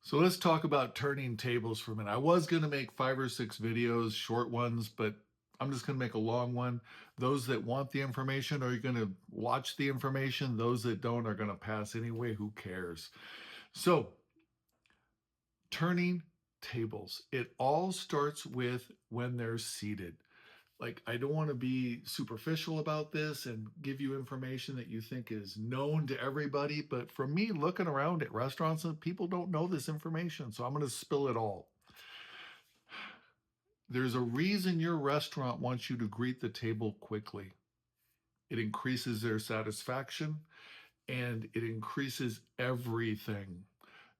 So let's talk about turning tables for a minute. I was going to make 5 or 6 videos, short ones, but I'm just going to make a long one. Those that want the information are going to watch the information. Those that don't are going to pass anyway. Who cares? So, turning tables. It all starts with when they're seated. Like, I don't want to be superficial about this and give you information that you think is known to everybody, but for me, looking around at restaurants, people don't know this information, so I'm going to spill it all. There's a reason your restaurant wants you to greet the table quickly. It increases their satisfaction and it increases everything.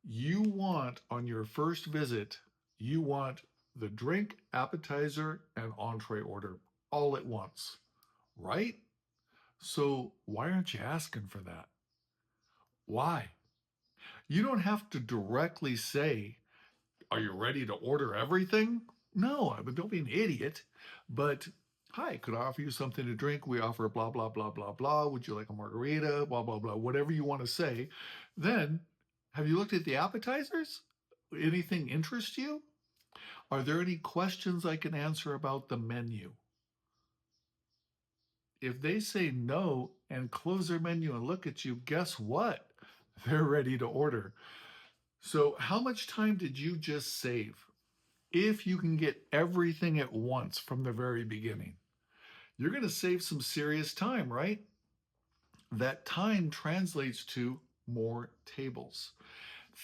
You want on your first visit, you want the drink, appetizer, and entree order all at once, right? So why aren't you asking for that? Why? You don't have to directly say, are you ready to order everything? No, but don't be an idiot. But hi, could I offer you something to drink? We offer blah, blah, blah, blah, blah. Would you like a margarita? Blah, blah, blah. Whatever you want to say. Then, have you looked at the appetizers? Anything interest you? Are there any questions I can answer about the menu? If they say no and close their menu and look at you, guess what? They're ready to order. So, how much time did you just save? If you can get everything at once from the very beginning, you're going to save some serious time, right? That time translates to more tables.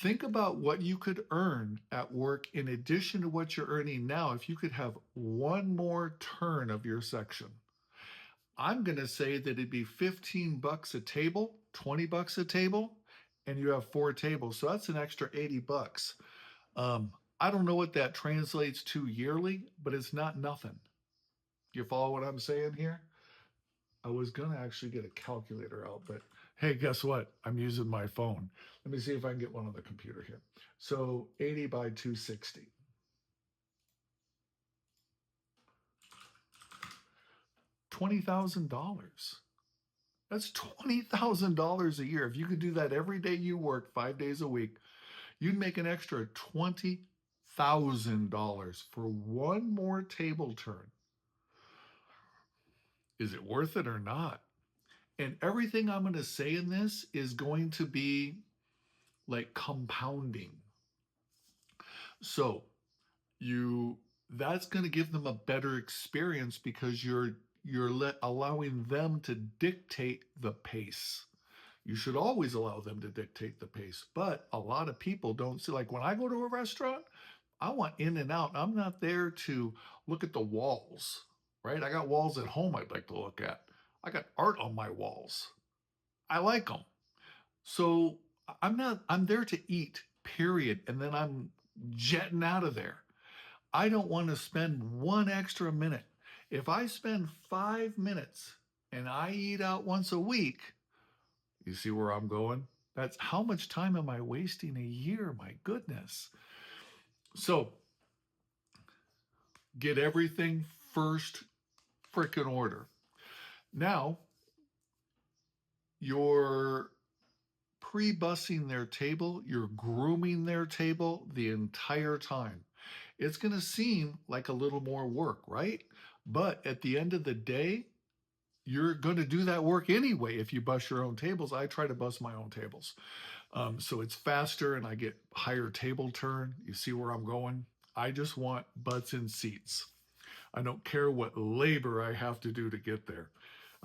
Think about what you could earn at work in addition to what you're earning now if you could have one more turn of your section. I'm going to say that it'd be 15 bucks a table, 20 bucks a table, and you have 4 tables. So that's an extra 80 bucks. I don't know what that translates to yearly, but it's not nothing. You follow what I'm saying here? I was going to actually get a calculator out, but hey, guess what? I'm using my phone. Let me see if I can get one on the computer here. So 80 by 260. $20,000. That's $20,000 a year. If you could do that every day you work 5 days a week, you'd make an extra $20,000 for one more table turn. Is it worth it or not? And everything I'm going to say in this is going to be like compounding. So you that's going to give them a better experience because you're allowing them to dictate the pace. You should always allow them to dictate the pace, but a lot of people don't see. Like when I go to a restaurant, I want in and out. I'm not there to look at the walls, right? I got walls at home I'd like to look at. I got art on my walls. I like them. So I'm there to eat, period. And then I'm jetting out of there. I don't want to spend one extra minute. If I spend 5 minutes and I eat out once a week, you see where I'm going? That's how much time am I wasting a year? My goodness. So get everything first freaking order. Now, you're pre-bussing their table, you're grooming their table the entire time. It's going to seem like a little more work, right? But at the end of the day, you're going to do that work anyway if you bus your own tables. I try to bus my own tables. So it's faster and I get higher table turn. You see where I'm going? I just want butts in seats. I don't care what labor I have to do to get there.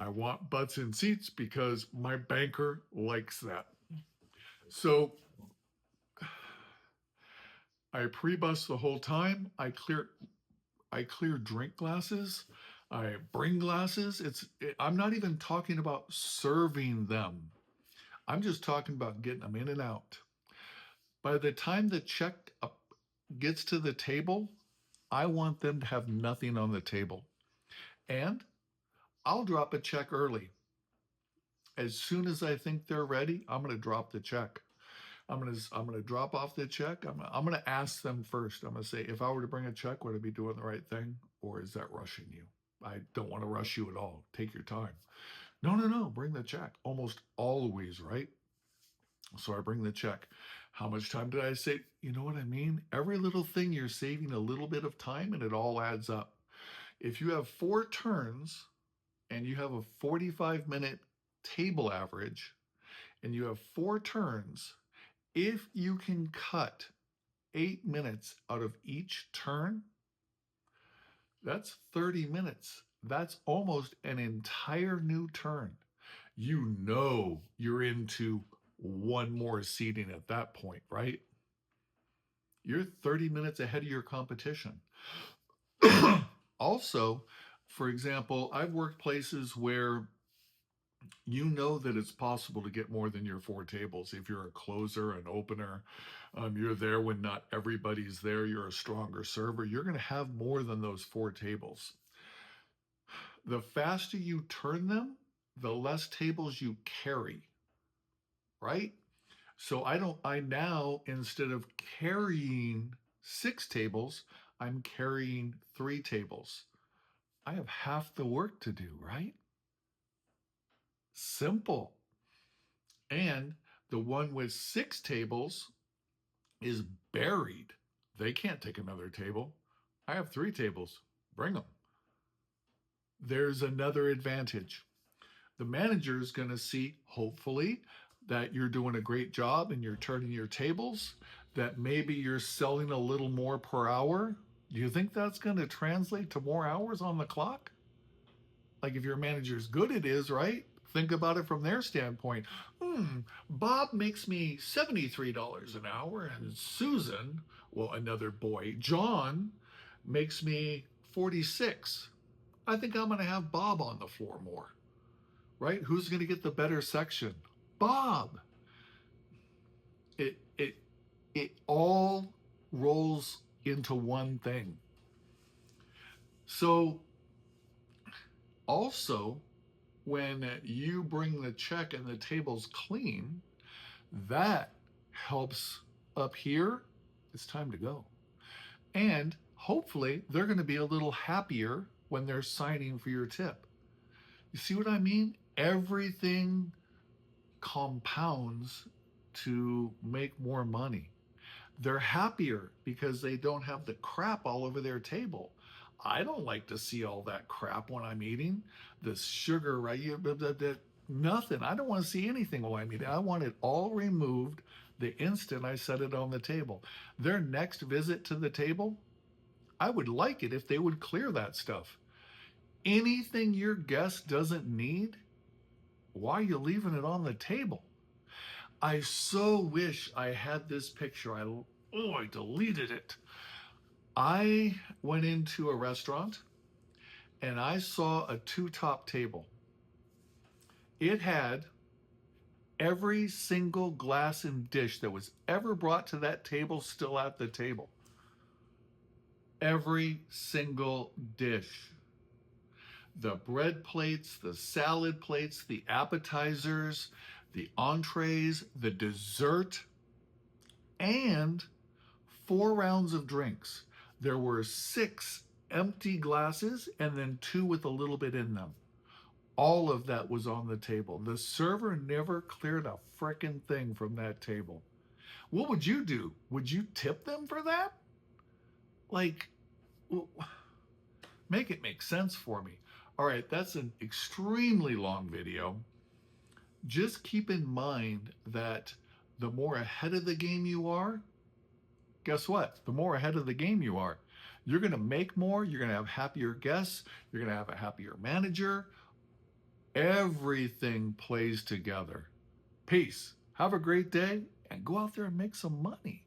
I want butts in seats because my banker likes that. So I pre-bus the whole time. I clear drink glasses. I bring glasses. I'm not even talking about serving them. I'm just talking about getting them in and out. By the time the check gets to the table, I want them to have nothing on the table. And I'll drop a check early. As soon as I think they're ready, I'm going to drop the check. I'm gonna drop off the check. I'm gonna ask them first. I'm gonna say, if I were to bring a check, would I be doing the right thing, or is that rushing you? I don't want to rush you at all. Take your time. No, no, no. Bring the check. Almost always, right? So I bring the check. How much time did I save? You know what I mean? Every little thing you're saving a little bit of time and it all adds up. If you have 4 turns and you have a 45-minute table average and you have 4 turns, if you can cut 8 minutes out of each turn, that's 30 minutes. That's almost an entire new turn. You know you're into one more seating at that point, right? You're 30 minutes ahead of your competition. Also, for example, I've worked places where you know that it's possible to get more than your 4 tables. If you're a closer, an opener, you're there when not everybody's there, you're a stronger server, you're going to have more than those 4 tables. The faster you turn them, the less tables you carry, right? So I now, instead of carrying 6 tables, I'm carrying 3 tables. I have half the work to do, right? Simple. And the one with 6 tables is buried. They can't take another table. I have 3 tables. Bring them. There's another advantage. The manager is going to see, hopefully, that you're doing a great job and you're turning your tables, that maybe you're selling a little more per hour. Do you think that's going to translate to more hours on the clock? Like if your manager's good, it is, right? Think about it from their standpoint. Bob makes me $73 an hour, and Susan, well, another boy, John, makes me 46. I think I'm going to have Bob on the floor more, right? Who's going to get the better section? Bob. It all rolls into one thing. So also, when you bring the check and the table's clean, that helps up here. It's time to go. And hopefully they're going to be a little happier when they're signing for your tip. You see what I mean? Everything compounds to make more money. They're happier because they don't have the crap all over their table. I don't like to see all that crap when I'm eating. The sugar, right? Nothing. I don't want to see anything while I'm eating. I want it all removed the instant I set it on the table. Their next visit to the table, I would like it if they would clear that stuff. Anything your guest doesn't need, why are you leaving it on the table? I so wish I had this picture. I deleted it. I went into a restaurant and I saw a 2-top table. It had every single glass and dish that was ever brought to that table still at the table. Every single dish. The bread plates, the salad plates, the appetizers, the entrees, the dessert, and 4 rounds of drinks. There were 6 empty glasses and then 2 with a little bit in them. All of that was on the table. The server never cleared a frickin' thing from that table. What would you do? Would you tip them for that? Like, make it make sense for me. All right, that's an extremely long video. Just keep in mind that the more ahead of the game you are, guess what? The more ahead of the game you are, you're going to make more, you're going to have happier guests, you're going to have a happier manager. Everything plays together. Peace. Have a great day and go out there and make some money.